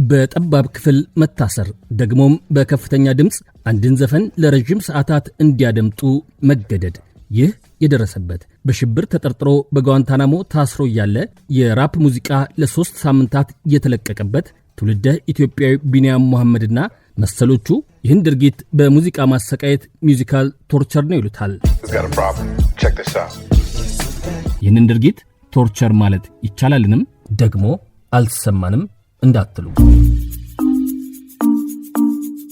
በጠባብ ክፍል መታሰር ደግሞም በከፍተኛ ድምጽ አንድን ዘፈን ለረጅም ሰዓታት እንዲያደምጡ መገደድ ይህ የደረሰበት በሽብር ተጠርጥሮ በጓንታናሞ ታስሮ ያለ የራፕ ሙዚቃ ለ3 ሳምንታት የተለቀቀበት ትውልደ ኢትዮጵያዊ ቢኒያም መሐመድና መሰሎቹ ይህን ድርጊት በሙዚቃ ማሰቃየት ሚውዚካል ቶርቸር ነው ይሉታል። ይህንን ድርጊት ቶርቸር ማለት ይቻላልንም ደግሞ አልተሰማንም እንዳትሉ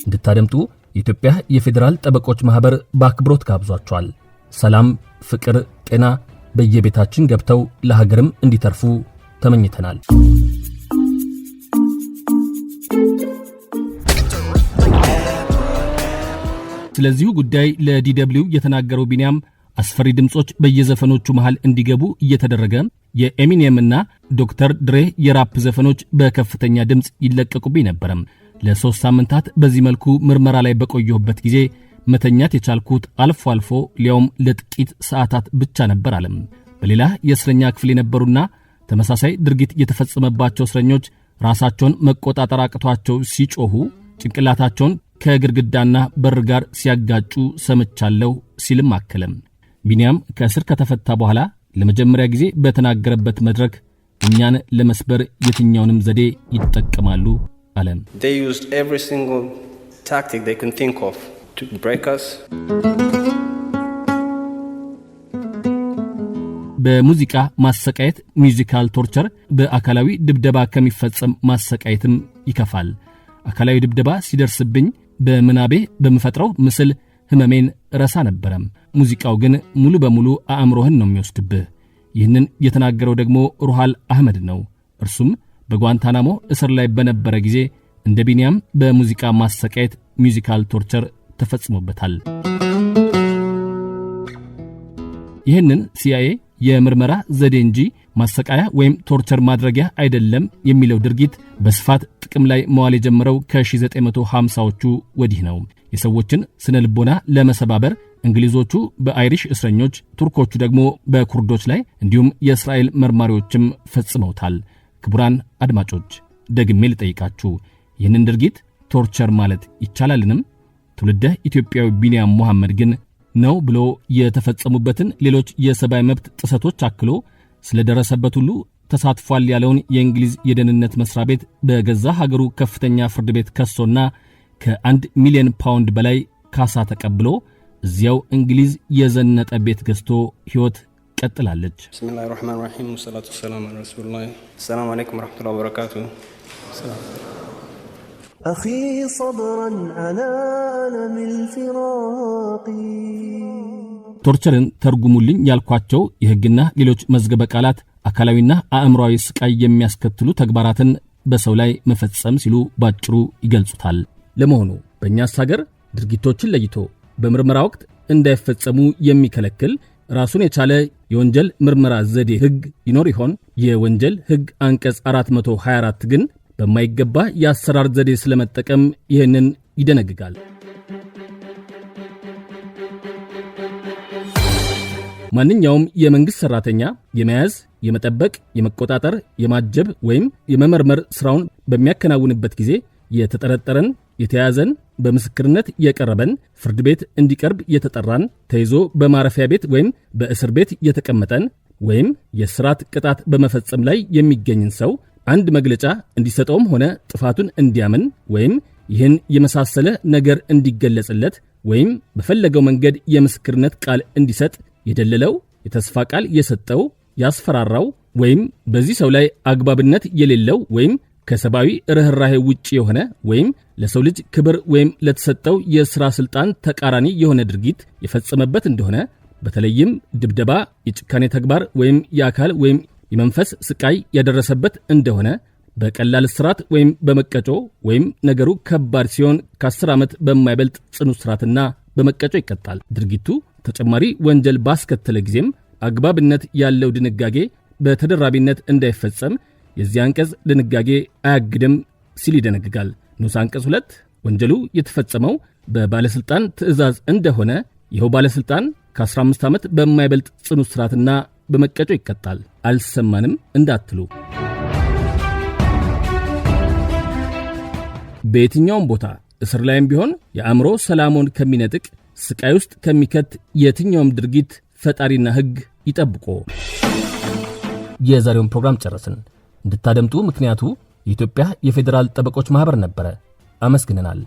እንድታደምጡ የኢትዮጵያ የፌደራል ጠበቆች ማህበር በአክብሮት ጋብዟቸዋል። ሰላም፣ ፍቅር፣ ጤና በየቤታችን ገብተው ለሀገርም እንዲተርፉ ተመኝተናል። ስለዚሁ ጉዳይ ለዲደብሊው የተናገረው ቢኒያም አስፈሪ ድምጾች በየዘፈኖቹ መሃል እንዲገቡ እየተደረገ የኤሚኒየም እና ዶክተር ድሬ የራፕ ዘፈኖች በከፍተኛ ድምጽ ይለቀቁብኝ ነበር። ለ3 ሳምንታት በዚህ መልኩ ምርመራ ላይ በቆየሁበት ጊዜ መተኛት የቻልኩት አልፎ አልፎ ሊያውም ለጥቂት ሰዓታት ብቻ ነበር አለም። በሌላ የእስረኛ ክፍል የነበሩና ተመሳሳይ ድርጊት የተፈጸመባቸው እስረኞች ራሳቸውን መቆጣጠር አቅቷቸው ሲጮሁ ጭንቅላታቸውን ከግድግዳና በር ጋር ሲያጋጩ ሰምቻለሁ ሲልም አከለም። ቢኒያም ከእስር ከተፈታ በኋላ ለመጀመሪያ ጊዜ በተናገረበት መድረክ እኛን ለመስበር የትኛውንም ዘዴ ይጠቀማሉ አለም። They used every single tactic they can think of to break us. በሙዚቃ ማሰቃየት ሚውዚካል ቶርቸር በአካላዊ ድብደባ ከሚፈጸም ማሰቃየትም ይከፋል። አካላዊ ድብደባ ሲደርስብኝ በመናቤ በመፈጥረው ምስል ህመሜን ረሳ ነበረም። ሙዚቃው ግን ሙሉ በሙሉ አእምሮህን ነው የሚወስድብህ። ይህንን የተናገረው ደግሞ ሩሃል አህመድ ነው። እርሱም በጓንታናሞ እስር ላይ በነበረ ጊዜ እንደ ቢኒያም በሙዚቃ ማሰቃየት ሚውዚካል ቶርቸር ተፈጽሞበታል። ይህንን ሲአይኤ የምርመራ ዘዴ እንጂ ማሰቃያ ወይም ቶርቸር ማድረጊያ አይደለም የሚለው ድርጊት በስፋት ጥቅም ላይ መዋል የጀመረው ከ1950ዎቹ ወዲህ ነው። የሰዎችን ስነ ልቦና ለመሰባበር እንግሊዞቹ በአይሪሽ እስረኞች፣ ቱርኮቹ ደግሞ በኩርዶች ላይ እንዲሁም የእስራኤል መርማሪዎችም ፈጽመውታል። ክቡራን አድማጮች ደግሜ ልጠይቃችሁ፣ ይህንን ድርጊት ቶርቸር ማለት ይቻላልንም? ትውልደ ኢትዮጵያዊ ቢኒያም መሐመድ ግን ነው ብሎ የተፈጸሙበትን ሌሎች የሰብአዊ መብት ጥሰቶች አክሎ ስለደረሰበት ሁሉ ተሳትፏል ያለውን የእንግሊዝ የደህንነት መስሪያ ቤት በገዛ ሀገሩ ከፍተኛ ፍርድ ቤት ከሶና ከ1 ሚሊዮን ፓውንድ በላይ ካሳ ተቀብሎ እዚያው እንግሊዝ የዘነጠ ቤት ገዝቶ ህይወት ቀጥላለች። ቢስሚላሂር ረህማኒር ረሂም ወሰላቱ ወሰላሙ ዐላ ረሱሊላህ። ሰላም አለይኩም ወራህመቱላሂ ወበረካቱሁ። أخي صبرا على ألم الفراق ቶርቸርን ተርጉሙልኝ ያልኳቸው የህግና ሌሎች መዝገበ ቃላት አካላዊና አእምሮአዊ ስቃይ የሚያስከትሉ ተግባራትን በሰው ላይ መፈጸም ሲሉ ባጭሩ ይገልጹታል። ለመሆኑ በእኛስ ሀገር ድርጊቶችን ለይቶ በምርመራ ወቅት እንዳይፈጸሙ የሚከለክል ራሱን የቻለ የወንጀል ምርመራ ዘዴ ህግ ይኖር ይሆን? የወንጀል ህግ አንቀጽ 424 ግን በማይገባ የአሰራር ዘዴ ስለመጠቀም ይህንን ይደነግጋል። ማንኛውም የመንግስት ሰራተኛ የመያዝ፣ የመጠበቅ፣ የመቆጣጠር፣ የማጀብ ወይም የመመርመር ስራውን በሚያከናውንበት ጊዜ የተጠረጠረን፣ የተያዘን፣ በምስክርነት የቀረበን፣ ፍርድ ቤት እንዲቀርብ የተጠራን፣ ተይዞ በማረፊያ ቤት ወይም በእስር ቤት የተቀመጠን ወይም የስራት ቅጣት በመፈጸም ላይ የሚገኝን ሰው አንድ መግለጫ እንዲሰጠውም ሆነ ጥፋቱን እንዲያምን ወይም ይህን የመሳሰለ ነገር እንዲገለጽለት ወይም በፈለገው መንገድ የምስክርነት ቃል እንዲሰጥ የደለለው፣ የተስፋ ቃል የሰጠው፣ ያስፈራራው ወይም በዚህ ሰው ላይ አግባብነት የሌለው ወይም ከሰብአዊ ርህራሄ ውጪ የሆነ ወይም ለሰው ልጅ ክብር ወይም ለተሰጠው የሥራ ስልጣን ተቃራኒ የሆነ ድርጊት የፈጸመበት እንደሆነ በተለይም ድብደባ፣ የጭካኔ ተግባር ወይም የአካል ወይም የመንፈስ ስቃይ ያደረሰበት እንደሆነ በቀላል እስራት ወይም በመቀጮ ወይም ነገሩ ከባድ ሲሆን ከ10 ዓመት በማይበልጥ ጽኑ እስራትና በመቀጮ ይቀጣል። ድርጊቱ ተጨማሪ ወንጀል ባስከተለ ጊዜም አግባብነት ያለው ድንጋጌ በተደራቢነት እንዳይፈጸም የዚህ አንቀጽ ድንጋጌ አያግድም ሲል ይደነግጋል። ንዑስ አንቀጽ 2 ወንጀሉ የተፈጸመው በባለስልጣን ትዕዛዝ እንደሆነ ይኸው ባለስልጣን ከ15 ዓመት በማይበልጥ ጽኑ እስራትና በመቀጮ ይቀጣል። አልሰማንም እንዳትሉ በየትኛውም ቦታ እስር ላይም ቢሆን የአእምሮ ሰላሙን ከሚነጥቅ ስቃይ ውስጥ ከሚከት የትኛውም ድርጊት ፈጣሪና ሕግ ይጠብቆ። የዛሬውን ፕሮግራም ጨረስን። እንድታደምጡ ምክንያቱ የኢትዮጵያ የፌዴራል ጠበቆች ማህበር ነበረ። አመስግነናል።